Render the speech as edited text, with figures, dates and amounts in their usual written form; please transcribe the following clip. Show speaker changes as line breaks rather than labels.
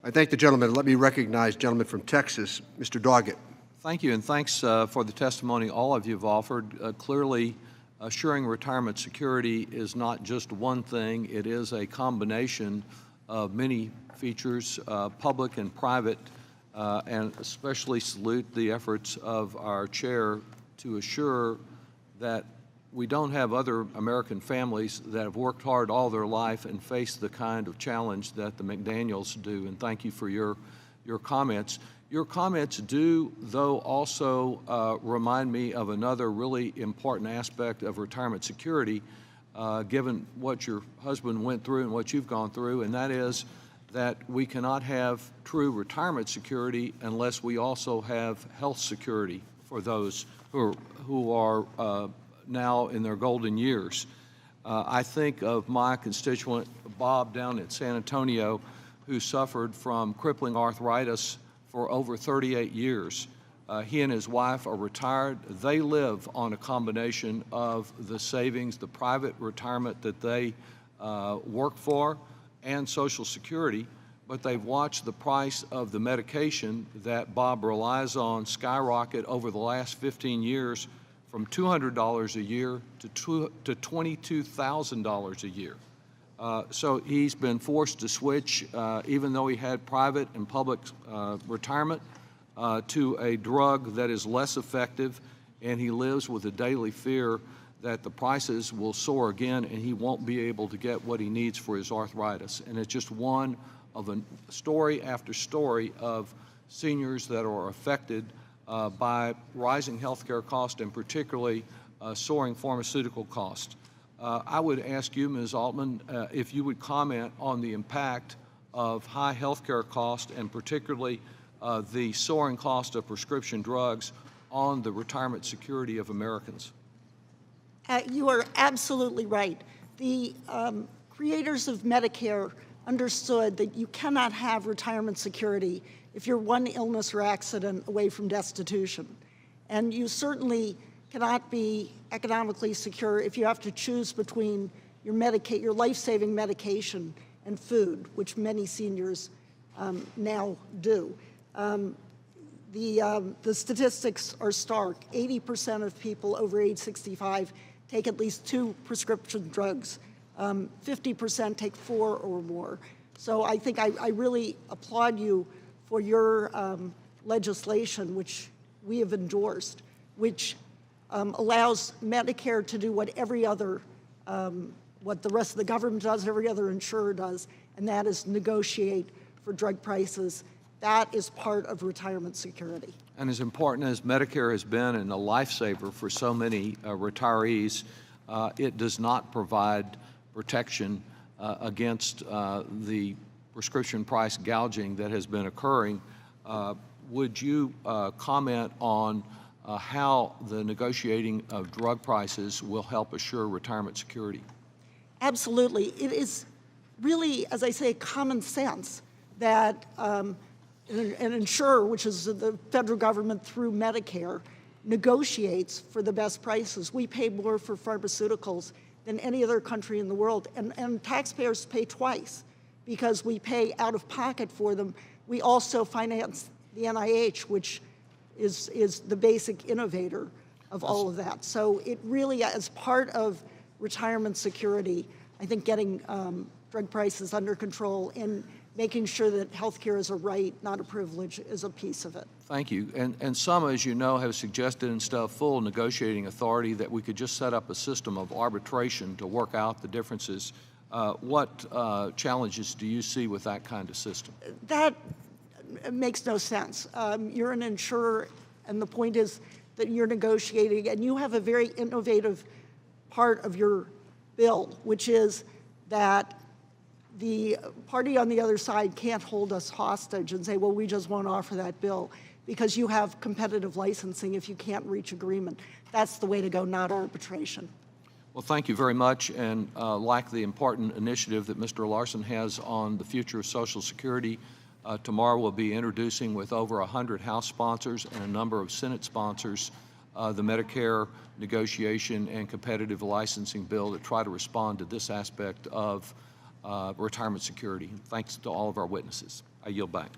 I thank the gentleman. Let me recognize the gentleman from Texas, Mr. Doggett.
Thank you, and thanks for the testimony all of you have offered. Clearly, assuring retirement security is not just one thing. It is a combination of many features, public and private, and especially salute the efforts of our chair to assure that we don't have other American families that have worked hard all their life and face the kind of challenge that the McDaniels do. And thank you for your comments. Your comments do, though, also remind me of another really important aspect of retirement security, given what your husband went through and what you've gone through, and that is that we cannot have true retirement security unless we also have health security for those who are now in their golden years. I think of my constituent, Bob, down in San Antonio, who suffered from crippling arthritis for over 38 years. He and his wife are retired. They live on a combination of the savings, the private retirement that they work for, and Social Security, but they've watched the price of the medication that Bob relies on skyrocket over the last 15 years from $200 a year to $22,000 a year. So he's been forced to switch, even though he had private and public retirement, to a drug that is less effective, and he lives with a daily fear that the prices will soar again and he won't be able to get what he needs for his arthritis. And it's just one of a story after story of seniors that are affected by rising healthcare costs and particularly soaring pharmaceutical costs. I would ask you, Ms. Altman, if you would comment on the impact of high healthcare costs and particularly the soaring cost of prescription drugs on the retirement security of Americans.
You are absolutely right. The creators of Medicare understood that you cannot have retirement security if you're one illness or accident away from destitution. And you certainly cannot be economically secure if you have to choose between your life-saving medication and food, which many seniors now do. The statistics are stark. 80% of people over age 65 take at least 2 prescription drugs. 50% take 4 or more. So I think I really applaud you for your legislation, which we have endorsed, which allows Medicare to do what the rest of the government does, every other insurer does, and that is negotiate for drug prices. That is part of retirement security.
And as important as Medicare has been and a lifesaver for so many retirees, it does not provide protection against the prescription price gouging that has been occurring. Would you comment on how the negotiating of drug prices will help assure retirement security?
Absolutely. It is really, as I say, common sense that an insurer, which is the federal government through Medicare, negotiates for the best prices. We pay more for pharmaceuticals than any other country in the world, and taxpayers pay twice because we pay out of pocket for them. We also finance the NIH, which is the basic innovator of all of that. So it really, as part of retirement security, I think getting drug prices under control and making sure that healthcare is a right, not a privilege, is a piece of it.
Thank you. And some, as you know, have suggested and stuff full negotiating authority that we could just set up a system of arbitration to work out the differences. What challenges do you see with that kind of system?
That makes no sense. You're an insurer, and the point is that you're negotiating, and you have a very innovative part of your bill, which is that the party on the other side can't hold us hostage and say, well, we just won't offer that bill because you have competitive licensing if you can't reach agreement. That's the way to go, not arbitration.
Well, thank you very much, and like the important initiative that Mr. Larson has on the future of Social Security, tomorrow we'll be introducing with over 100 House sponsors and a number of Senate sponsors the Medicare negotiation and competitive licensing bill to try to respond to this aspect of retirement security. Thanks to all of our witnesses. I yield back.